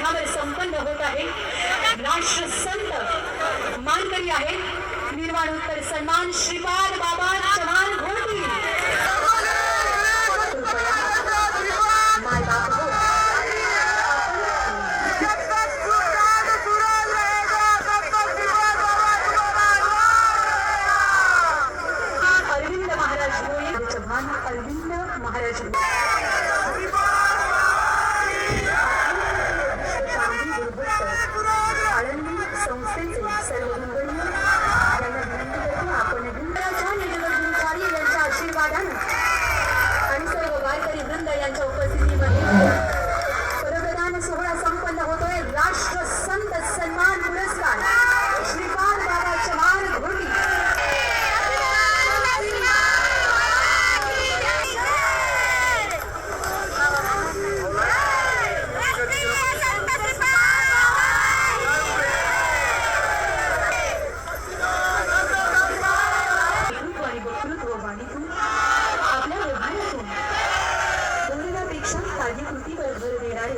मंचावर संपन्न होत आहे राष्ट्रसंत मानकरी आहे निर्वाणोत्तर सन्मान श्रीपाद बाबा चव्हाण घोटी। अरविंद महाराज भोये चव्हाण अरविंद महाराज संस्थेचे सर्व मंडळी यांना विनंती करतो आपण यांच्या आशीर्वादाने आणि सर्व वारकरी वृंद यांच्या उपस्थितीमध्ये पदप्रदान सोहळा संपन्न होतोय राष्ट्रसंत सन्मान पुरस्कार श्रीपाद बाबा चव्हाण घोटी। आपल्या व्यवहारातून बोलण्यापेक्षा कार्यकृतीवर भर देणारे